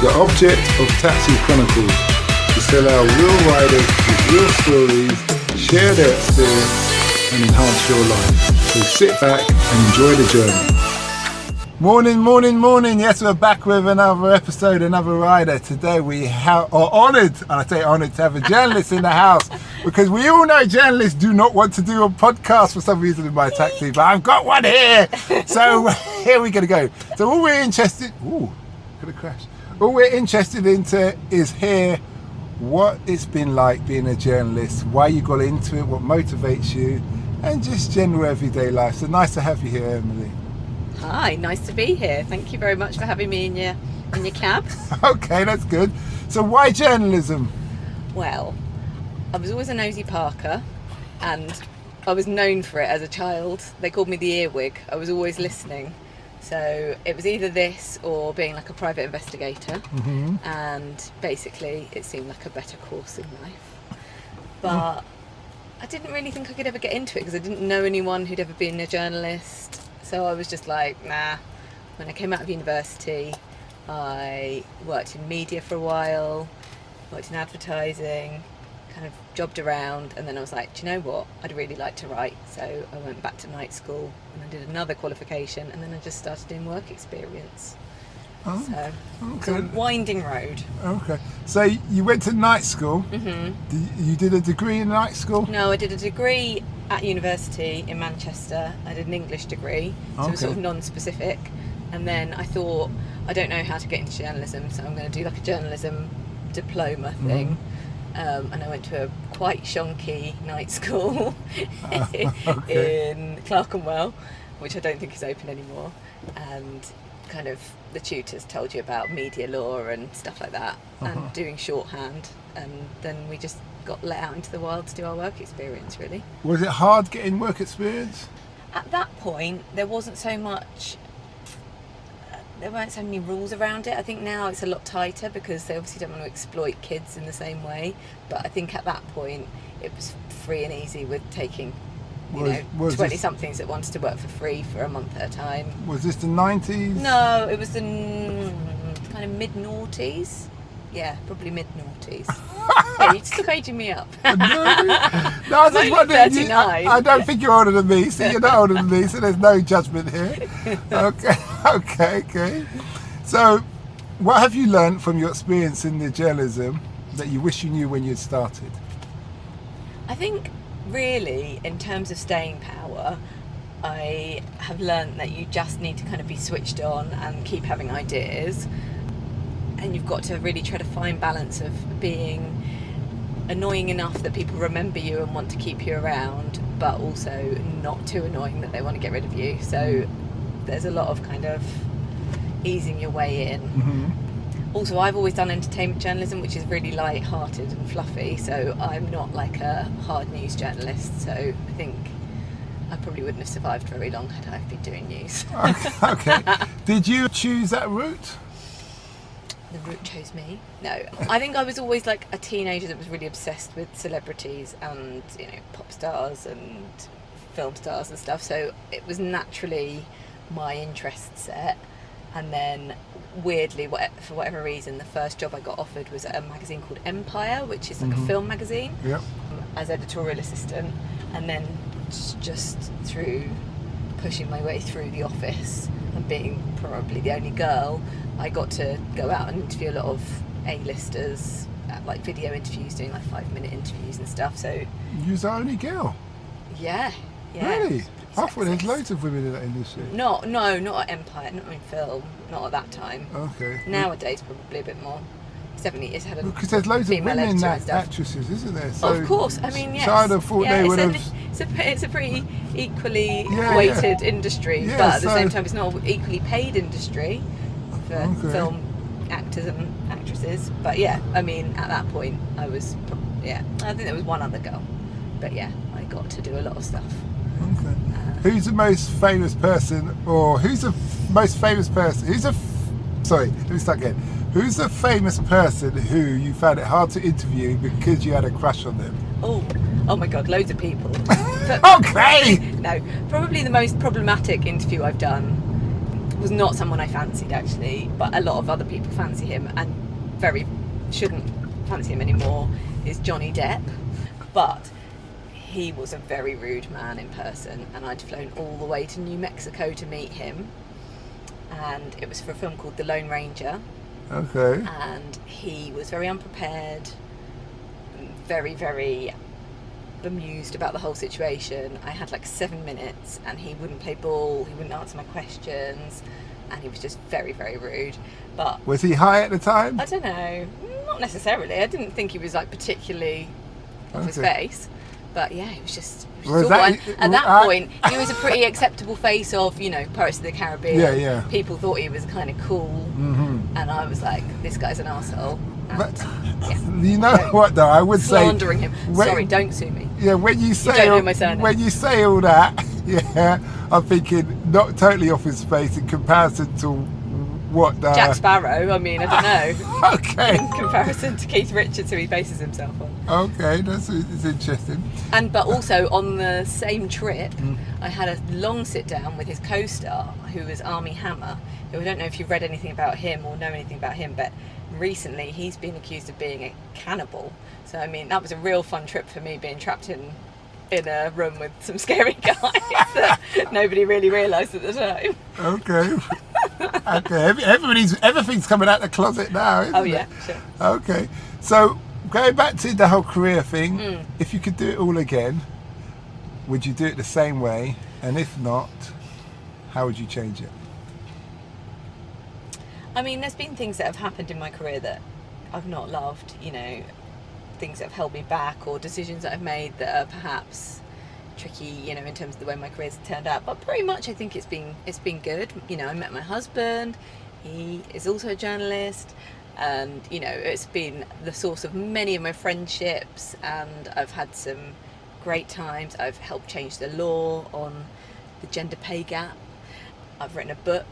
The object of Taxi Chronicles is to allow real riders with real stories, share their experience and enhance your life. So sit back and enjoy the journey. Morning. Yes, we're back with another episode, another rider. Today we are honoured, and I say honoured to have a journalist in the house, because we all know journalists do not want to do a podcast for some reason in my taxi, but I've got one here. So here we're going to go. So all we're interested... Ooh, could have crashed. All we're interested into is hear what it's been like being a journalist, why you got into it, what motivates you, and just general everyday life. So nice to have you here, Emily. Hi, nice to be here. Thank you very much for having me in your cab. Okay, that's good. So why journalism? Well, I was always a nosy Parker, and I was known for it as a child. They called me the earwig. I was always listening. So it was either this or being like a private investigator. Mm-hmm. And basically it seemed like a better course in life. But I didn't really think I could ever get into it because I didn't know anyone who'd ever been a journalist. So I was just like, nah. When I came out of university, I worked in media for a while, worked in advertising, kind of jobbed around, and then I was like, do you know what? I'd really like to write. So I went back to night school and I did another qualification, and then I just started doing work experience. So it's a winding road. Okay. So you went to night school. Mm-hmm. You did a degree in night school? No, I did a degree at university in Manchester. I did an English degree, so it was sort of non-specific. And then I thought, I don't know how to get into journalism, so I'm going to do like a journalism diploma thing. Mm-hmm. And I went to a quite shonky night school in Clerkenwell, which I don't think is open anymore. And kind of the tutors told you about media law and stuff like that, and doing shorthand, and then we just got let out into the world to do our work experience. Really. Was it hard getting work experience? At that point there weren't so many rules around it. I think now it's a lot tighter because they obviously don't want to exploit kids in the same way, but I think at that point it was free and easy with taking 20-somethings that wanted to work for free for a month at a time. Was this the 90s? No, it was the kind of mid-noughties. Yeah, probably mid-noughties. Yeah, you're still aging me up. No, I was just wondering. 39. I don't think you're older than me, so you're not older than me, so there's no judgment here. Okay. So, what have you learned from your experience in the journalism that you wish you knew when you started? I think really, in terms of staying power, I have learned that you just need to kind of be switched on and keep having ideas, and you've got to really try to find balance of being annoying enough that people remember you and want to keep you around, but also not too annoying that they want to get rid of you. So there's a lot of kind of easing your way in. Mm-hmm. Also, I've always done entertainment journalism, which is really light-hearted and fluffy, so I'm not like a hard news journalist, so I think I probably wouldn't have survived very long had I been doing news. Okay. Did you choose that route? The route chose me. No, I think I was always like a teenager that was really obsessed with celebrities and, pop stars and film stars and stuff, so it was naturally my interest set. And then, weirdly, for whatever reason, the first job I got offered was at a magazine called Empire, which is like a film magazine, as editorial assistant. And then just through pushing my way through the office and being probably the only girl, I got to go out and interview a lot of A-listers, like video interviews, doing like 5-minute interviews and stuff. So you was the only girl? Yeah. Really? I thought there's loads of women in that industry. No, not at Empire, not in film, not at that time. Okay. Nowadays, probably a bit more. It's had a because there's loads of women actresses, isn't there? So of course, I mean, yes. So I'd have thought they would have. It's a pretty equally weighted industry, but at the same time, it's not an equally paid industry for film actors and actresses. But yeah, I mean, at that point, I think there was one other girl, but yeah, I got to do a lot of stuff. Okay. Who's the most famous person, or who's the most famous person? Let me start again. Who's the famous person who you found it hard to interview because you had a crush on them? Oh my God, loads of people. Okay! No, probably the most problematic interview I've done was not someone I fancied actually, but a lot of other people fancy him and very shouldn't fancy him anymore, is Johnny Depp. But he was a very rude man in person, and I'd flown all the way to New Mexico to meet him, and it was for a film called The Lone Ranger. Okay. And he was very unprepared, very, very bemused about the whole situation. I had like 7 minutes and he wouldn't play ball, he wouldn't answer my questions, and he was just very, very rude. But Was he high at the time? I don't know, not necessarily. I didn't think he was like particularly off his face, but yeah, he was just Was sort that- of at that point he was a pretty acceptable face of, you know, Pirates of the Caribbean. Yeah. People thought he was kind of cool, and I was like, this guy's an arsehole. But you know what though, I would say Slandering him. Sorry, don't sue me. Yeah, when you say don't know my surname. when you say all that, yeah, I'm thinking not totally off his face in comparison to what Jack Sparrow, I mean, I don't know. Okay. In comparison to Keith Richards, who he bases himself on. Okay, it's interesting. But also on the same trip, I had a long sit down with his co-star, who was Armie Hammer, who I don't know if you've read anything about him or know anything about him, but recently he's been accused of being a cannibal. So I mean, that was a real fun trip for me, being trapped in a room with some scary guys that nobody really realised at the time. Okay. Okay. Everything's coming out the closet now, isn't it? Sure. Okay. So going back to the whole career thing, if you could do it all again, would you do it the same way? And if not, how would you change it? I mean, there's been things that have happened in my career that I've not loved, you know, things that have held me back, or decisions that I've made that are perhaps tricky, you know, in terms of the way my career's turned out. But pretty much I think it's been good. You know, I met my husband, he is also a journalist, and, you know, it's been the source of many of my friendships, and I've had some great times. I've helped change the law on the gender pay gap. I've written a book.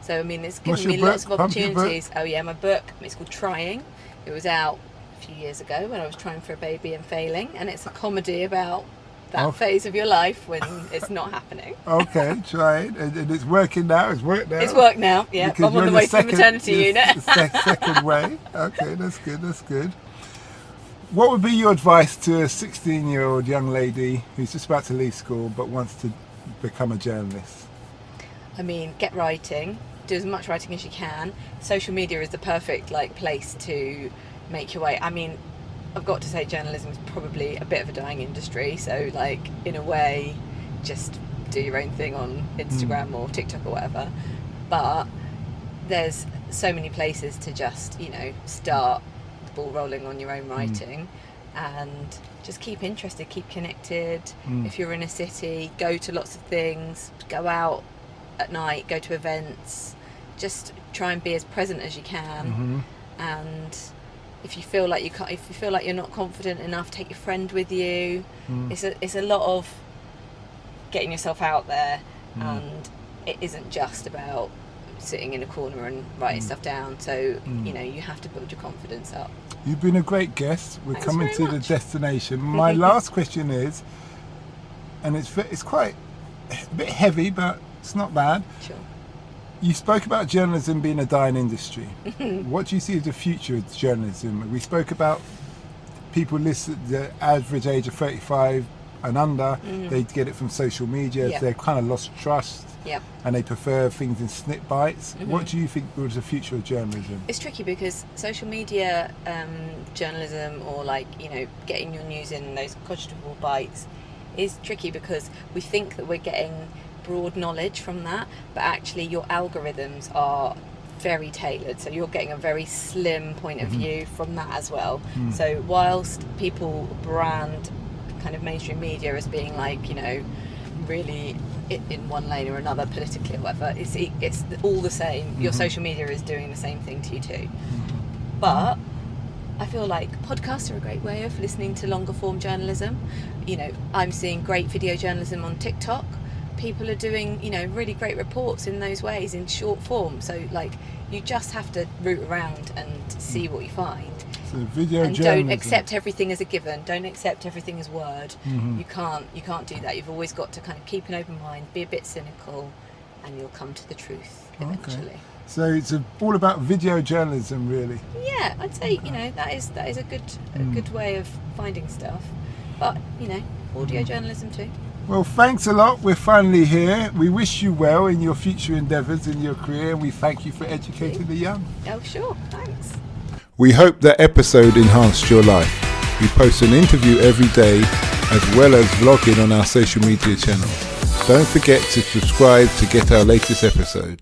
So, I mean, it's given me lots of opportunities. Oh, yeah, my book, it's called Trying. It was out a few years ago when I was trying for a baby and failing. And it's a comedy about that phase of your life when it's not happening. Okay, trying. And it's working now. It's worked now. It's worked now, yeah. Because I'm on the way to the maternity unit. Second way. Okay, that's good. That's good. What would be your advice to a 16-year-old young lady who's just about to leave school but wants to become a journalist? I mean, get writing. Do as much writing as you can. Social media is the perfect place to make your way. I mean, I've got to say journalism is probably a bit of a dying industry, so in a way, just do your own thing on Instagram or TikTok or whatever. But there's so many places to just, you know, start the ball rolling on your own writing, and just keep interested, keep connected. If you're in a city, go to lots of things, go out at night, go to events, just try and be as present as you can. And if you feel like you're not confident enough, take your friend with you. It's a lot of getting yourself out there, and it isn't just about sitting in a corner and writing stuff down. So you know, you have to build your confidence up. You've been a great guest. We're Thanks coming very to the much. destination. My last question is, and it's quite a bit heavy, but it's not bad. Sure. You spoke about journalism being a dying industry. What do you see as the future of journalism? We spoke about people listen, the average age of 35 and under, they get it from social media. Yeah. They've kind of lost trust, Yeah. and they prefer things in snip bites. What do you think was the future of journalism? It's tricky because social media journalism, or you know, getting your news in those quadruple bites, is tricky because we think that we're getting broad knowledge from that, but actually your algorithms are very tailored, so you're getting a very slim point of view from that as well. So whilst people brand kind of mainstream media as being you know, really in one lane or another politically or whatever, it's all the same. Your social media is doing the same thing to you too. But I feel like podcasts are a great way of listening to longer form journalism. You know, I'm seeing great video journalism on TikTok. People are doing, you know, really great reports in those ways in short form. So you just have to root around and see what you find. So video And journalism. don't accept everything as a given. Don't accept everything as word. You can't do that. You've always got to kind of keep an open mind, be a bit cynical, and you'll come to the truth eventually. Okay. So it's all about video journalism, really. Yeah, I'd say that is a good way of finding stuff, but audio journalism too. Well, thanks a lot. We're finally here. We wish you well in your future endeavours in your career, and we thank you for educating the young. Oh, sure. Thanks. We hope that episode enhanced your life. We post an interview every day, as well as vlogging on our social media channels. Don't forget to subscribe to get our latest episode.